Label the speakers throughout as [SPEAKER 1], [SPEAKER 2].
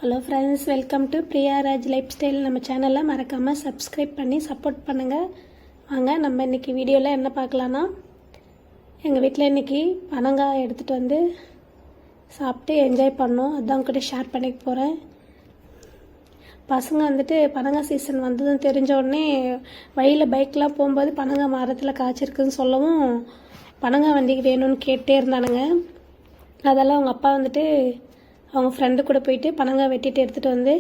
[SPEAKER 1] Hello friends, welcome to Priya Raj life style. நம்ம சேனலில் மறக்காமல் சப்ஸ்கிரைப் பண்ணி சப்போர்ட் பண்ணுங்கள். வாங்க நம்ம இன்றைக்கி வீடியோவில் என்ன பார்க்கலான்னா, எங்கள் வீட்டில் இன்றைக்கி பனங்காய் எடுத்துகிட்டு வந்து சாப்பிட்டு என்ஜாய் பண்ணோம். அதான் கூட ஷேர் பண்ணிக்க போகிறேன். பசங்க வந்துட்டு பனங்காய் சீசன் வந்ததுன்னு தெரிஞ்ச உடனே வழியில் பைக்கெலாம் போகும்போது பனங்காய் மரத்தில் காய்ச்சிருக்குன்னு சொல்லவும் பனங்காய் வண்டிக்கு வேணும்னு கேட்டே இருந்தானுங்க. அதெல்லாம் அவங்க அப்பா வந்துட்டு அவங்க ஃப்ரெண்டு கூட போயிட்டு பனங்காய் வெட்டிட்டு எடுத்துகிட்டு வந்து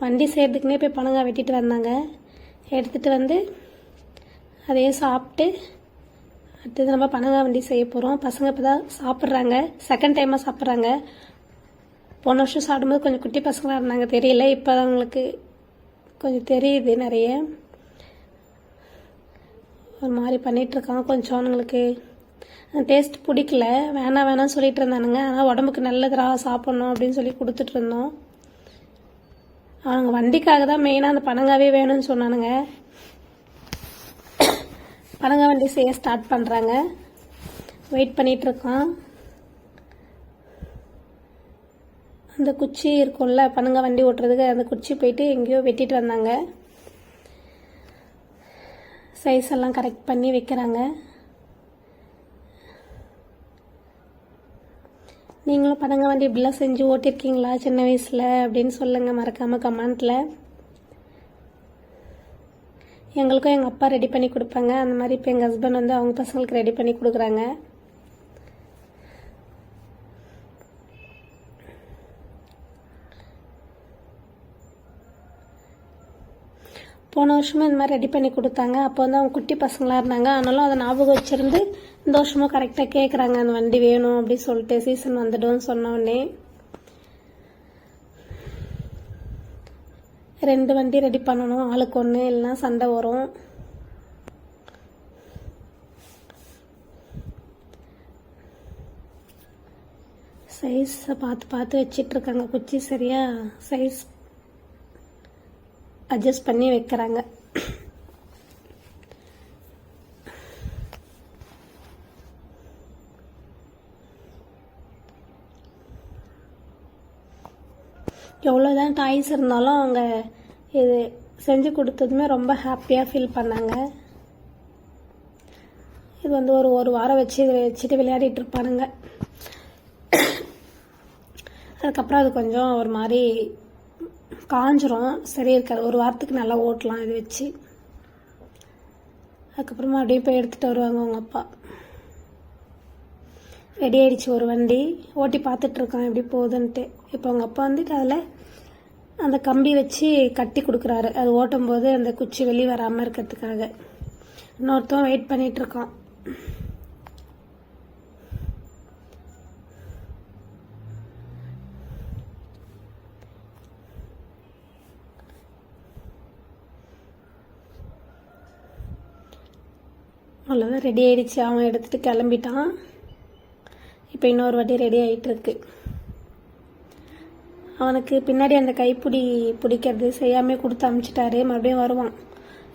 [SPEAKER 1] வண்டி செய்கிறதுக்குனே போய் பனங்காய் வெட்டிட்டு வந்தாங்க. எடுத்துகிட்டு வந்து அதையும் சாப்பிட்டு அடுத்தது நம்ம பனங்காய் வண்டி செய்ய போகிறோம். பசங்க இப்போ தான் சாப்பிட்றாங்க, செகண்ட் டைமாக சாப்பிட்றாங்க. போன வருஷம் சாப்பிடும்போது கொஞ்சம் குட்டி பசங்களாக இருந்தாங்க, தெரியல. இப்போ அவங்களுக்கு கொஞ்சம் தெரியுது நிறைய. ஒரு மாதிரி பண்ணிகிட்ருக்காங்க. கொஞ்சம் அவங்களுக்கு டேஸ்ட் பிடிக்கல, வேணாம் சொல்லிட்டு இருந்தானுங்க. ஆனால் உடம்புக்கு நல்லதுரா சாப்பிட்ணும் அப்படின்னு சொல்லி கொடுத்துட்ருந்தோம். அவங்க வண்டிக்காக தான் மெயினாக அந்த பனங்காவே வேணும்னு சொன்னானுங்க. பனங்காய் வண்டி செய்ய ஸ்டார்ட் பண்ணுறாங்க. வெயிட் பண்ணிகிட்ருக்கான். அந்த குச்சி இருக்கும்ல பனங்காய் வண்டி ஓட்டுறதுக்கு, அந்த குச்சி போயிட்டு எங்கேயோ வெட்டிட்டு வந்தாங்க. சைஸ் எல்லாம் கரெக்ட் பண்ணி வைக்கிறாங்க. நீங்களும் பனங்காய் வண்டி இப்படிலாம் செஞ்சு ஓட்டிருக்கீங்களா சின்ன வயசில் அப்படின்னு சொல்லுங்கள் மறக்காமல் கமெண்ட்டில். எங்களுக்கும் எங்கள் அப்பா ரெடி பண்ணி கொடுப்பாங்க. அந்த மாதிரி இப்போ எங்கள் ஹஸ்பண்ட் வந்து அவங்க பசங்களுக்கு ரெடி பண்ணி கொடுக்குறாங்க. போன வருஷமும் இந்த மாதிரி ரெடி பண்ணி கொடுத்தாங்க. அப்போ வந்து அவங்க குட்டி பசங்களாக இருந்தாங்க. ஆனாலும் அதை ஞாபகம் வச்சுருந்து இந்த வருஷமும் கரெக்டாக கேட்குறாங்க, அந்த வண்டி வேணும் அப்படி சொல்லிட்டு. சீசன் வந்துடும் சொன்னோடனே 2 வண்டி ரெடி பண்ணணும், ஆளுக்கு ஒன்று, இல்லைனா சண்டை வரும். சைஸை பார்த்து வச்சிட்ருக்காங்க. குச்சி சரியாக சைஸ் அட்ஜஸ்ட் பண்ணி வைக்கிறாங்க. எவ்வளோதான் டாய்ஸ் இருந்தாலும் அவங்க இது செஞ்சு கொடுத்ததுமே ரொம்ப ஹாப்பியாக ஃபீல் பண்ணாங்க. இது வந்து ஒரு வாரம் வச்சுட்டு விளையாடிட்டு இருப்பானுங்க. அதுக்கப்புறம் அது கொஞ்சம் ஒரு மாதிரி காஞ்சிரும், சரி இருக்காது. ஒரு வாரத்துக்கு நல்லா ஓட்டலாம் இது வச்சு. அதுக்கப்புறமா அப்படியே போய் எடுத்துகிட்டு வருவாங்க அவங்க அப்பா. ரெடி ஆகிடுச்சு ஒரு வண்டி. ஓட்டி பார்த்துட்ருக்கான் எப்படி போகுதுன்ட்டு. இப்போ அவங்க அப்பா வந்துட்டு அதில் அந்த கம்பி வச்சு கட்டி கொடுக்குறாரு. அது ஓட்டும்போது அந்த குச்சி வெளியே வராமல் இருக்கிறதுக்காக. இன்னொருத்தன் வெயிட் பண்ணிகிட்ருக்கான். அவ்வளோதான், ரெடி ஆகிடுச்சு. அவன் எடுத்துகிட்டு கிளம்பிட்டான். இப்போ இன்னொரு வாட்டி ரெடி ஆகிட்டுருக்கு. அவனுக்கு பின்னாடி அந்த கைப்பிடி பிடிக்கிறது செய்யாமல் கொடுத்து அமுச்சிட்டாரு. மறுபடியும் வருவான்.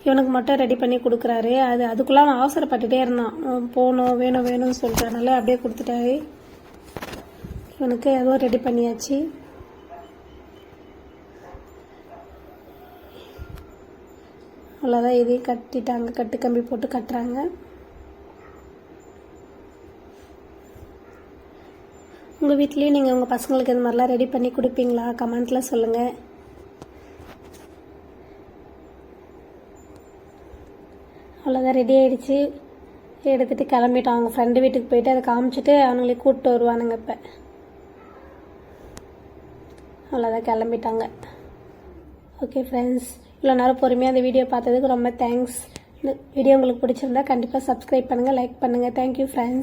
[SPEAKER 1] இவனுக்கு மட்டும் ரெடி பண்ணி கொடுக்குறாரு. அதுக்குள்ளே அவன் அவசரப்பட்டுட்டே இருந்தான். போகணும் வேணும்னு சொல்கிறதுனால அப்படியே கொடுத்துட்டாரு. இவனுக்கு ஏதோ ரெடி பண்ணியாச்சு. அவ்வளோதான், இதையும் கட்டிட்டாங்க. கட்டு கம்பி போட்டு கட்டுறாங்க. உங்கள் வீட்லேயும் நீங்கள் உங்கள் பசங்களுக்கு இந்த மாதிரிலாம் ரெடி பண்ணி கொடுப்பீங்களா? கமெண்ட்டில் சொல்லுங்கள். அவ்வளோதான், ரெடி ஆகிடுச்சு. எடுத்துகிட்டு கிளம்பிட்டோம். அவங்க ஃப்ரெண்டு வீட்டுக்கு போயிட்டு அதை காமிச்சிட்டு அவங்களே கூப்பிட்டு வருவானுங்க. இப்போ அவ்வளோதான், கிளம்பிட்டாங்க. ஓகே ஃப்ரெண்ட்ஸ், இவ்வளோ நேரம் பொறுமையாக அந்த வீடியோ பார்த்ததுக்கு ரொம்ப தேங்க்ஸ். இந்த வீடியோ உங்களுக்கு பிடிச்சிருந்தா கண்டிப்பாக சப்ஸ்கிரைப் பண்ணுங்கள், லைக் பண்ணுங்கள். Thank you friends.